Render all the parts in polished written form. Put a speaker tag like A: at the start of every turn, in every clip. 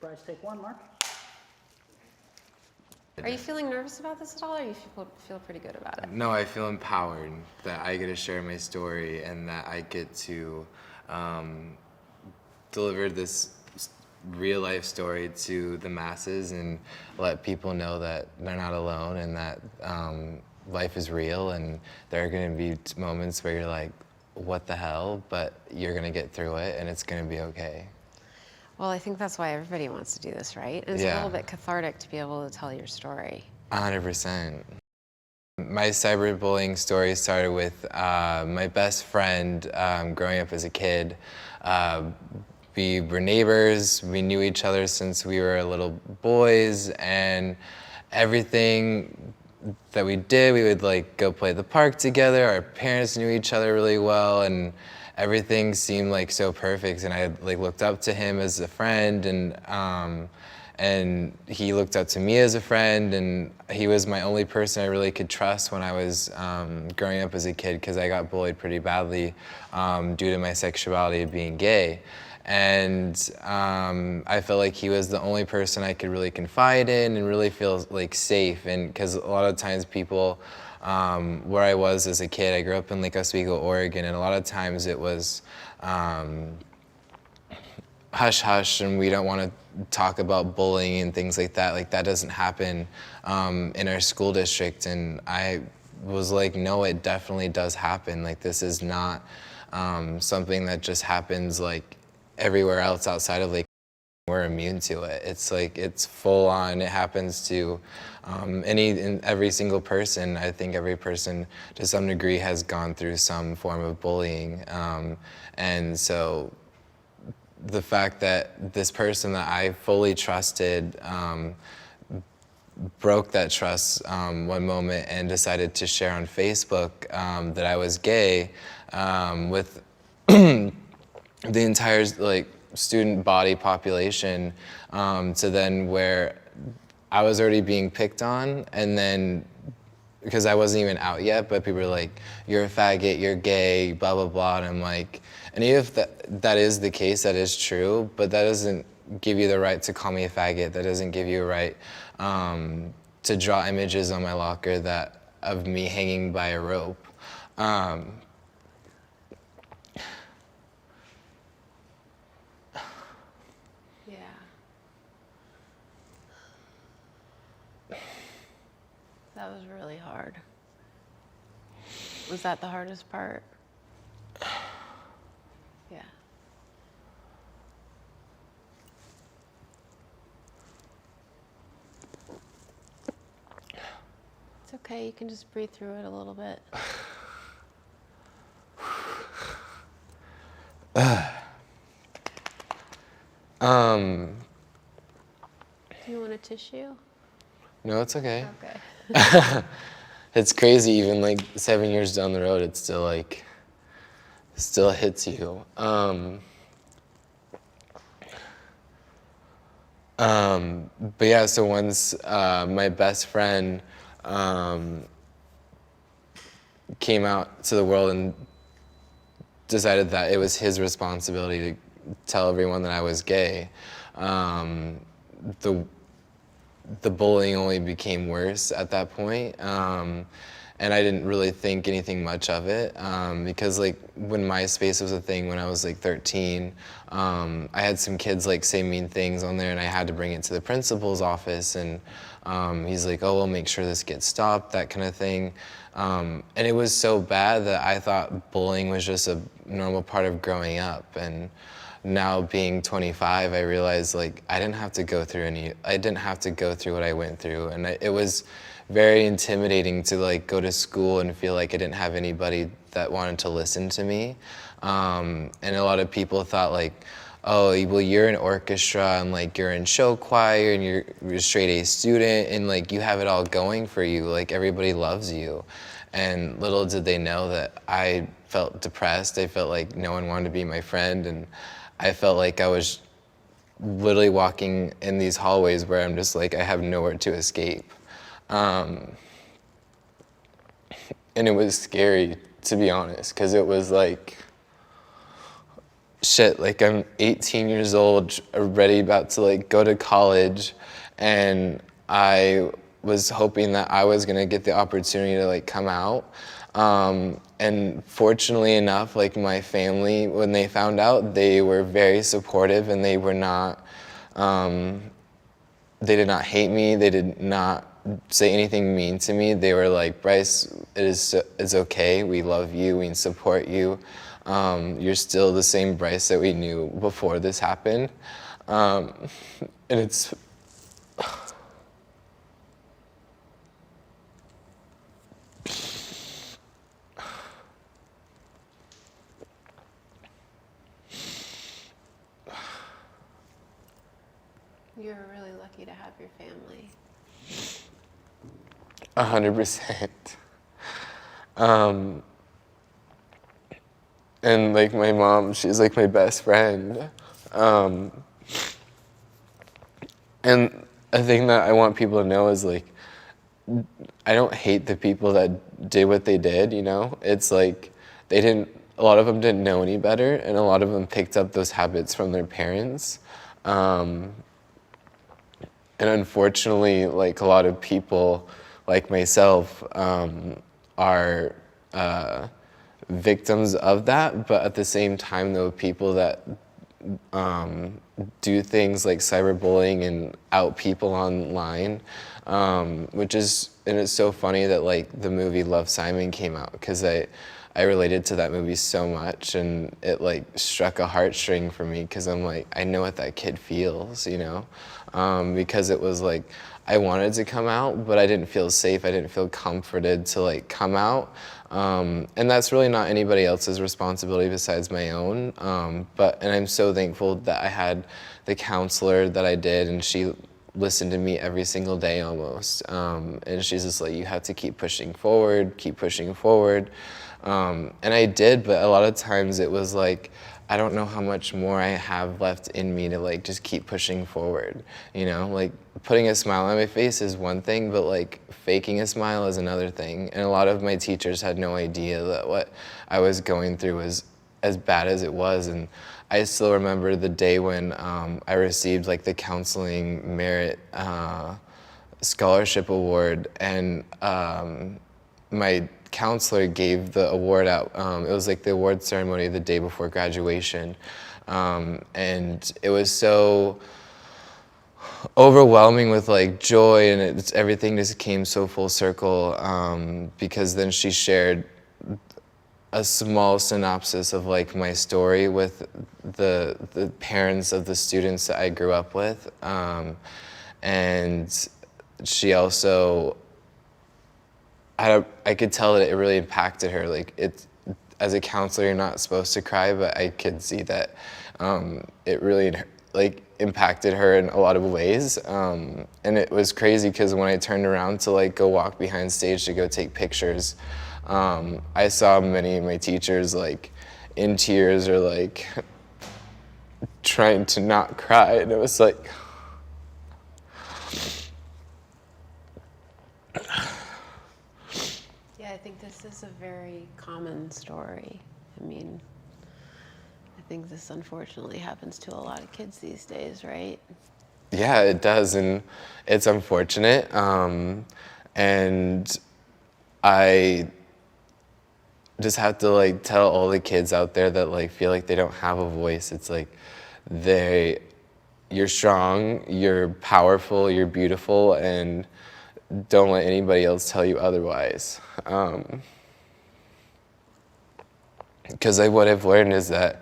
A: Bryce, take one, Mark.
B: Are you feeling nervous about this at all, or you feel pretty good about it?
C: No, I feel empowered that I get to share my story and that I get to deliver this real life story to the masses and let people know that they're not alone and that life is real, and there are going to be moments where you're like, what the hell, but you're going to get through it and it's going to be okay.
B: Well, I think that's why everybody wants to do this, right? And it's a little bit cathartic to be able to tell your story.
C: 100%. My cyberbullying story started with my best friend growing up as a kid. We were neighbors, we knew each other since we were little boys, and everything that we did, we would like go play at the park together. Our parents knew each other really well, and everything seemed like so perfect. And I like looked up to him as a friend, and he looked up to me as a friend, and he was my only person I really could trust when I was growing up as a kid, because I got bullied pretty badly due to my sexuality of being gay. And I felt like he was the only person I could really confide in and really feel like safe. And because a lot of times people, where I was as a kid, I grew up in Lake Oswego, Oregon, and a lot of times it was hush hush, and we don't want to talk about bullying and things like that. Like, that doesn't happen in our school district. And I was like, no, it definitely does happen. Like, this is not something that just happens like everywhere else outside of Lake. We're immune to it. It's like, it's full on. It happens to every single person. I think every person to some degree has gone through some form of bullying. And so the fact that this person that I fully trusted broke that trust one moment and decided to share on Facebook that I was gay with the entire like student body population, to then where I was already being picked on, and then because I wasn't even out yet, but people were like, you're a faggot, you're gay, blah, blah, blah. And I'm like, and even if that is the case, that is true, but that doesn't give you the right to call me a faggot. That doesn't give you a right to draw images on my locker of me hanging by a rope.
B: That was really hard. Was that the hardest part? Yeah. It's okay, you can just breathe through it a little bit. Do you want a tissue?
C: No, it's okay.
B: Okay.
C: It's crazy, even like 7 years down the road, it's still like, still hits you. But yeah, so once my best friend came out to the world and decided that it was his responsibility to tell everyone that I was gay, the bullying only became worse at that point. And I didn't really think anything much of it, because like when MySpace was a thing when I was like 13, I had some kids like say mean things on there, and I had to bring it to the principal's office, and he's like, oh, we'll make sure this gets stopped, that kind of thing. And it was so bad that I thought bullying was just a normal part of growing up. And now being 25, I realized like I didn't have to go through what I went through, and it was very intimidating to like go to school and feel like I didn't have anybody that wanted to listen to me. And a lot of people thought like, oh, well, you're in orchestra and like you're in show choir and you're a straight A student and like you have it all going for you, like everybody loves you. And little did they know that I felt depressed. I felt like no one wanted to be my friend, and I felt like I was literally walking in these hallways where I'm just like, I have nowhere to escape. And it was scary, to be honest, because it was like shit, like I'm 18 years old, already about to like go to college, and I was hoping that I was gonna get the opportunity to like come out. And fortunately enough, like my family, when they found out, they were very supportive, and they were not, they did not hate me. They did not say anything mean to me. They were like, Bryce, it's okay. We love you. We support you. You're still the same Bryce that we knew before this happened. And it's,
B: You're really lucky to have your family.
C: 100%. And like my mom, she's like my best friend. And a thing that I want people to know is like, I don't hate the people that did what they did, you know? It's like, a lot of them didn't know any better, and a lot of them picked up those habits from their parents. And unfortunately, like a lot of people, like myself, are victims of that. But at the same time, though, people that do things like cyberbullying and out people online, and it's so funny that like the movie Love, Simon came out, because I related to that movie so much, and it like struck a heartstring for me, because I'm like, I know what that kid feels, you know, because it was like, I wanted to come out, but I didn't feel safe. I didn't feel comforted to like come out. And that's really not anybody else's responsibility besides my own. And I'm so thankful that I had the counselor that I did, and she listened to me every single day almost. And she's just like, you have to keep pushing forward, keep pushing forward. And I did, but a lot of times it was like, I don't know how much more I have left in me to like just keep pushing forward, you know? Like putting a smile on my face is one thing, but like faking a smile is another thing. And a lot of my teachers had no idea that what I was going through was as bad as it was. And I still remember the day when I received like the Counseling Merit Scholarship Award, and my counselor gave the award out. It was like the award ceremony the day before graduation. And it was so overwhelming with like joy, and everything just came so full circle, because then she shared a small synopsis of like my story with the parents of the students that I grew up with. And she also, I could tell that it really impacted her. Like as a counselor, you're not supposed to cry, but I could see that it really like impacted her in a lot of ways. And it was crazy, because when I turned around to like go walk behind stage to go take pictures, I saw many of my teachers like in tears, or like trying to not cry, and it was like,
B: Yeah, I think this is a very common story. I mean, I think this unfortunately happens to a lot of kids these days, right?
C: yeah, it does, and it's unfortunate. And I just have to like tell all the kids out there that like feel like they don't have a voice. It's like, you're strong, you're powerful, you're beautiful, and don't let anybody else tell you otherwise. Because what I've learned is that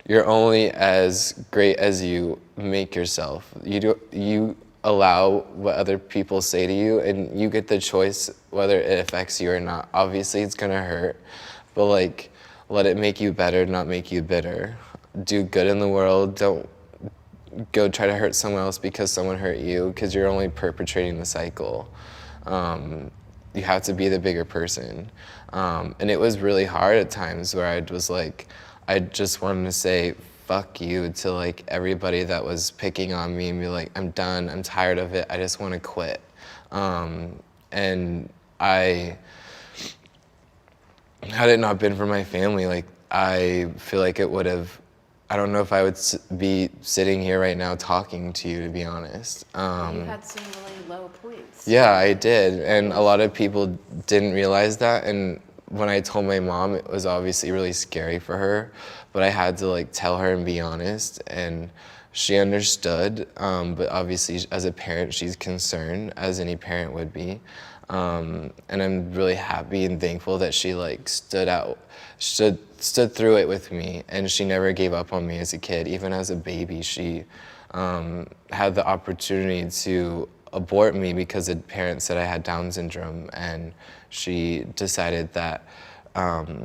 C: you're only as great as you make yourself. You allow what other people say to you, and you get the choice whether it affects you or not. Obviously, it's gonna hurt, but like, let it make you better, not make you bitter. Do good in the world. Don't go try to hurt someone else because someone hurt you, because you're only perpetrating the cycle. You have to be the bigger person. And it was really hard at times where I was like, I just wanted to say fuck you to like everybody that was picking on me, and be like, I'm done, I'm tired of it, I just want to quit. And had it not been for my family, like I feel like it would have, I don't know if I would be sitting here right now talking to you, to be honest.
B: You had some really low points.
C: Yeah, I did, and a lot of people didn't realize that. And when I told my mom, it was obviously really scary for her, but I had to like tell her and be honest, and she understood. But obviously, as a parent, she's concerned, as any parent would be. And I'm really happy and thankful that she like stood through it with me, and she never gave up on me as a kid. Even as a baby, she had the opportunity to abort me because the parents said I had Down syndrome, and she decided that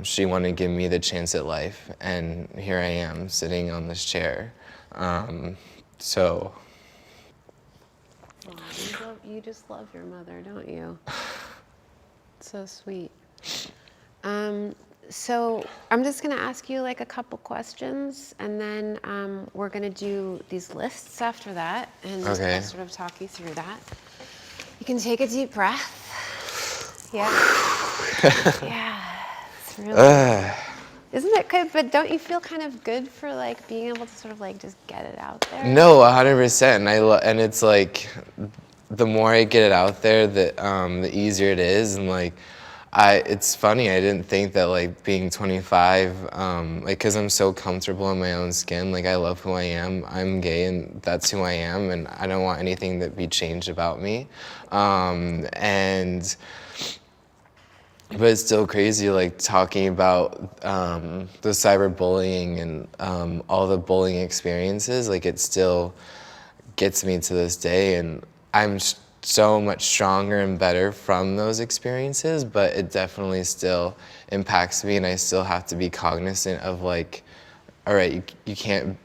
C: she wanted to give me the chance at life, and here I am sitting on this chair. So.
B: Aw, you just love your mother, don't you? It's so sweet. So I'm just going to ask you like a couple questions, and then we're going to do these lists after that, and
C: Okay.
B: I'll sort of talk you through that. You can take a deep breath. Yeah. Yeah. It's really. Isn't it good? But don't you feel kind of good for like being able to sort of like just get it out there?
C: No, 100%. And it's like, the more I get it out there, the easier it is. And like, it's funny, I didn't think that like being 25, like, cause I'm so comfortable in my own skin. Like, I love who I am. I'm gay, and that's who I am, and I don't want anything to be changed about me. But it's still crazy, like, talking about the cyberbullying and all the bullying experiences. Like, it still gets me to this day, and I'm so much stronger and better from those experiences, but it definitely still impacts me, and I still have to be cognizant of, like, all right, you can't,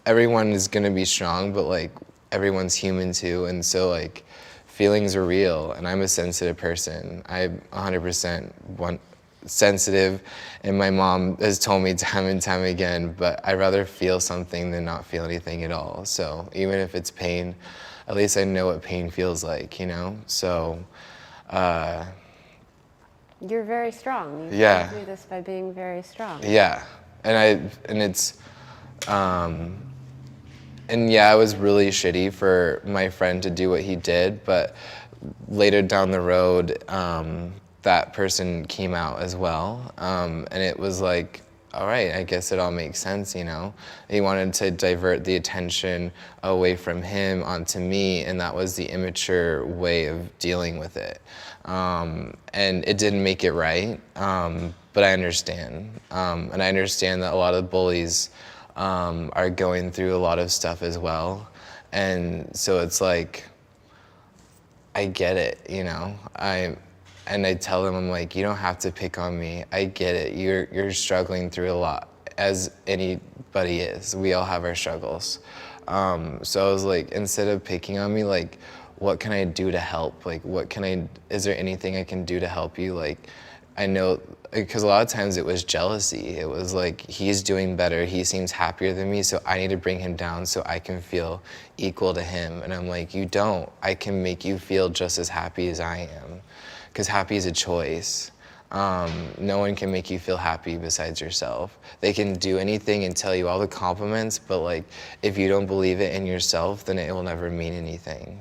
C: everyone is gonna be strong, but, like, everyone's human too, and so, like, feelings are real, and I'm a sensitive person. I'm 100% sensitive, and my mom has told me time and time again, but I'd rather feel something than not feel anything at all. So even if it's pain, at least I know what pain feels like, you know? So,
B: You're very strong. You
C: Yeah.
B: can do this by being very strong.
C: Yeah, and yeah, it was really shitty for my friend to do what he did, but later down the road, that person came out as well, and it was like, all right, I guess it all makes sense, you know? He wanted to divert the attention away from him onto me, and that was the immature way of dealing with it. And it didn't make it right, but I understand. And I understand that a lot of bullies are going through a lot of stuff as well. And so it's like, I get it, you know? And I tell them, I'm like, you don't have to pick on me. I get it. You're struggling through a lot, as anybody is. We all have our struggles. So I was like, instead of picking on me, like, what can I do to help? Like, is there anything I can do to help you? Like, I know, because a lot of times it was jealousy. It was like, he's doing better, he seems happier than me, so I need to bring him down so I can feel equal to him. And I'm like, you don't. I can make you feel just as happy as I am, because happy is a choice. No one can make you feel happy besides yourself. They can do anything and tell you all the compliments, but like, if you don't believe it in yourself, then it will never mean anything.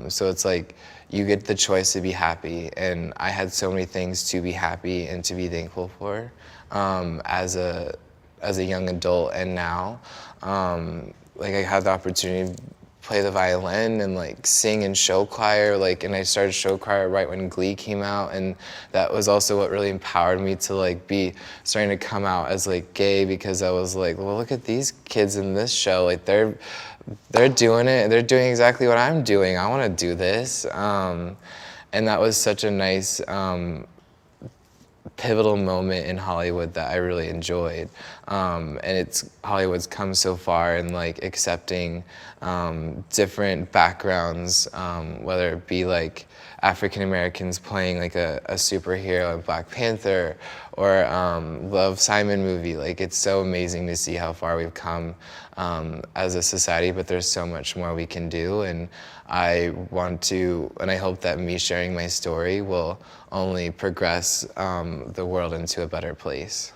C: So it's like, you get the choice to be happy, and I had so many things to be happy and to be thankful for as a young adult, and now, like, I had the opportunity to play the violin and like sing in show choir, like, and I started show choir right when Glee came out, and that was also what really empowered me to like be starting to come out as like gay, because I was like, well, look at these kids in this show, like they're doing it, they're doing exactly what I'm doing, I want to do this. And that was such a nice pivotal moment in Hollywood that I really enjoyed. And Hollywood's come so far in like accepting different backgrounds, whether it be like African Americans playing like a superhero in Black Panther, or Love, Simon movie. Like, it's so amazing to see how far we've come as a society, but there's so much more we can do, and I hope that me sharing my story will only progress the world into a better place.